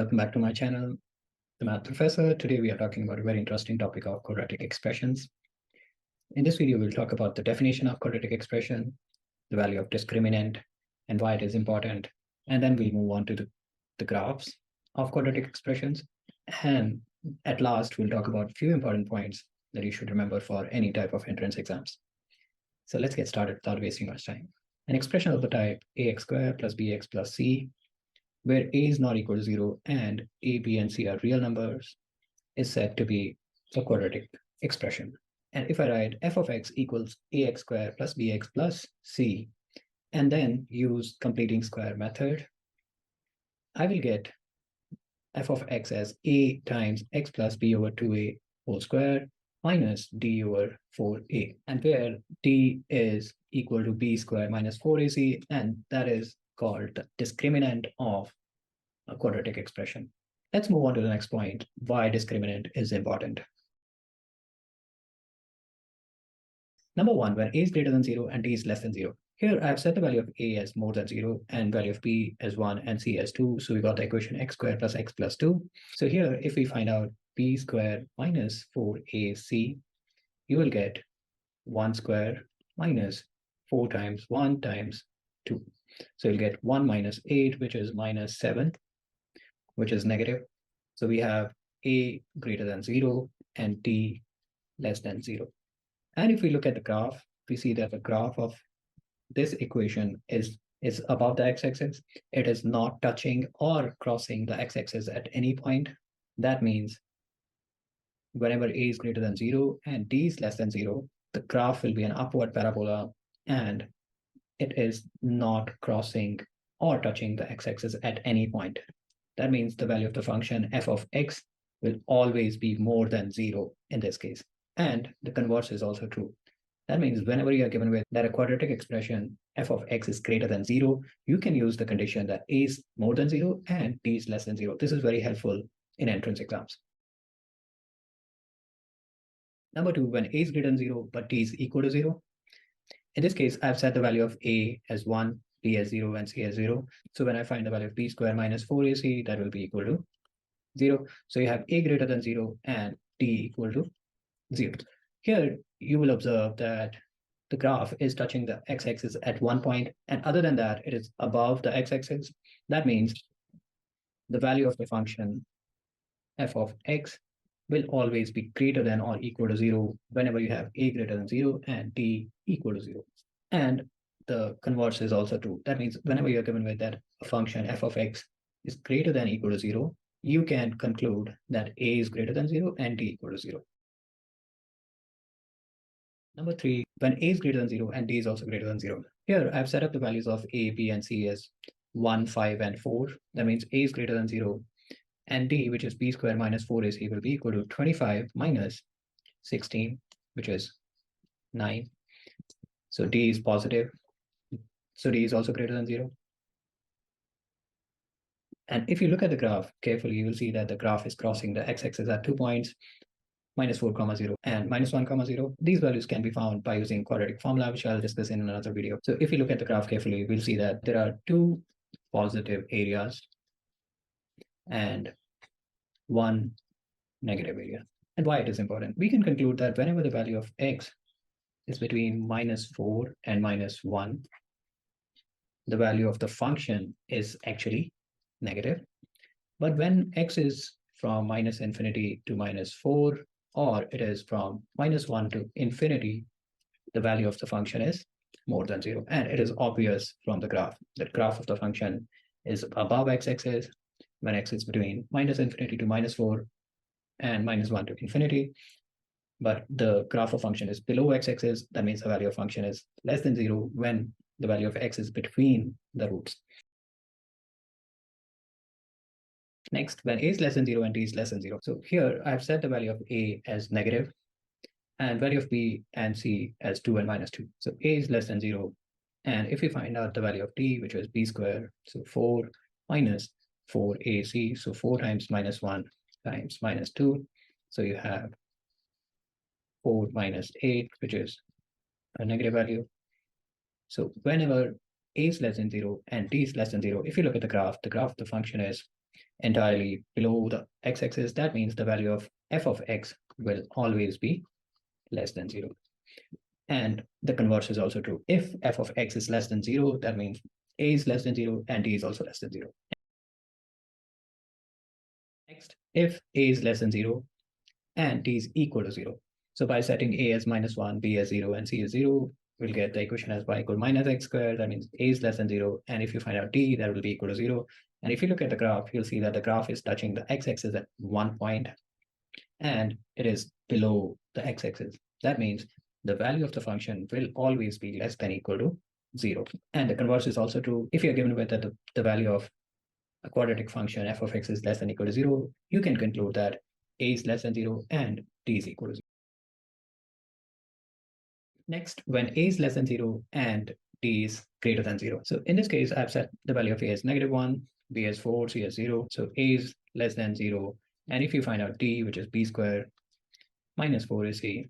welcome back to my channel, The Math Professor. Today we are talking about a very interesting topic of quadratic expressions. In this video, we'll talk about the definition of quadratic expression, the value of discriminant, and why it is important. And then we'll move on to the graphs of quadratic expressions. And at last, we'll talk about a few important points that you should remember for any type of entrance exams. So let's get started without wasting much time. An expression of the type ax squared plus bx plus c, where a is not equal to 0 and a, b, and c are real numbers, is said to be a quadratic expression. And if I write f of x equals ax squared plus bx plus c, and then use completing square method, I will get f of x as a times x plus b over 2a whole square minus d over 4a, and where d is equal to b squared minus 4ac, and that is called the discriminant of a quadratic expression. Let's move on to the next point, why discriminant is important. Number one, when a is greater than 0 and d is less than 0. Here I have set the value of a as more than 0 and value of b as 1 and c as 2. So we got the equation x squared plus x plus 2. So here, if we find out b squared minus 4ac, you will get 1 squared minus 4 times 1 times 2. So you'll get 1 minus 8, which is minus 7, which is negative. So we have a greater than 0 and d less than 0. And if we look at the graph, we see that the graph of this equation is above the x-axis. It is not touching or crossing the x-axis at any point. That means whenever a is greater than 0 and d is less than 0, the graph will be an upward parabola and it is not crossing or touching the x-axis at any point. That means the value of the function f of x will always be more than 0 in this case. And the converse is also true. That means whenever you are given with that a quadratic expression f of x is greater than 0, you can use the condition that a is more than 0 and d is less than 0. This is very helpful in entrance exams. Number two, when a is greater than 0 but d is equal to 0. In this case, I've set the value of a as 1, b as 0, and c as 0. So when I find the value of b squared minus 4ac, that will be equal to 0. So you have a greater than 0 and d equal to 0. Here, you will observe that the graph is touching the x-axis at one point, and other than that, it is above the x-axis. That means the value of the function f of x will always be greater than or equal to 0 whenever you have a greater than 0 and d equal to 0. And the converse is also true. That means whenever you're given with that a function f of x is greater than or equal to 0, you can conclude that a is greater than 0 and d equal to 0. Number three, when a is greater than 0 and d is also greater than 0. Here, I've set up the values of a, b, and c as 1, 5, and 4. That means a is greater than 0, and d, which is b squared minus 4ac, will be equal to 25 minus 16, which is 9. So d is positive. So d is also greater than 0. And if you look at the graph carefully, you will see that the graph is crossing the x-axis at 2 points, minus 4, 0, and minus 1, 0. These values can be found by using quadratic formula, which I'll discuss in another video. So if you look at the graph carefully, we'll see that there are 2 positive areas and 1 negative area. And why it is important? We can conclude that whenever the value of x is between minus 4 and minus 1, the value of the function is actually negative. But when x is from minus infinity to minus 4, or it is from minus 1 to infinity, the value of the function is more than 0. And it is obvious from the graph that graph of the function is above x-axis when x is between minus infinity to minus 4 and minus 1 to infinity. But the graph of function is below x-axis. That means the value of function is less than 0 when the value of x is between the roots. Next, when a is less than 0 and d is less than 0. So here I have set the value of a as negative and value of b and c as 2 and minus 2. So a is less than 0. And if we find out the value of d, which was b squared, so 4 minus 4ac, so 4 times minus 1 times minus 2. So you have 4 minus 8, which is a negative value. So whenever a is less than 0 and d is less than 0, if you look at the graph of the function is entirely below the x-axis, that means the value of f of x will always be less than 0. And the converse is also true. If f of x is less than 0, that means a is less than 0 and d is also less than 0. Next, if a is less than 0 and d is equal to 0. So by setting a as -1, b as 0, and c as 0, we'll get the equation as y equal minus x squared. That means a is less than 0. And if you find out d, that will be equal to 0. And if you look at the graph, you'll see that the graph is touching the x-axis at one point, and it is below the x-axis. That means the value of the function will always be less than equal to 0. And the converse is also true. If you're given with that the value of a quadratic function f of x is less than equal to 0, you can conclude that a is less than 0 and d is equal to 0. Next, when a is less than 0 and d is greater than 0. So in this case, I've set the value of a as -1, b as 4, c as 0. So a is less than 0. And if you find out d, which is b squared minus 4 is c,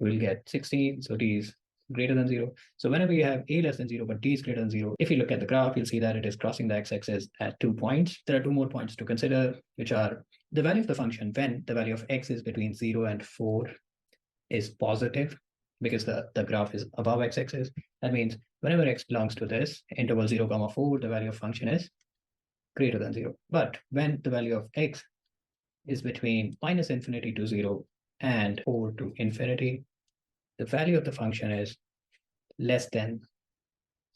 we'll get 16. So d is greater than 0. So whenever you have a less than 0, but d is greater than 0, if you look at the graph, you'll see that it is crossing the x-axis at 2 points. There are 2 more points to consider, which are the value of the function when the value of x is between 0 and 4 is positive, because the graph is above x-axis. That means whenever x belongs to this interval 0, 4, the value of function is greater than 0. But when the value of x is between -infinity to 0 and 4 to infinity, the value of the function is less than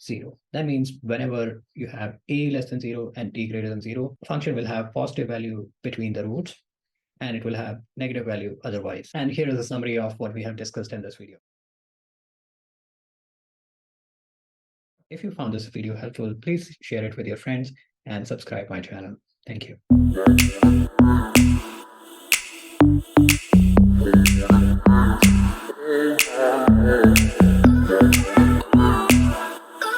0. That means whenever you have a less than 0 and d greater than 0, the function will have positive value between the roots, and it will have negative value otherwise. And here is a summary of what we have discussed in this video. If you found this video helpful, please share it with your friends and subscribe my channel. Thank you.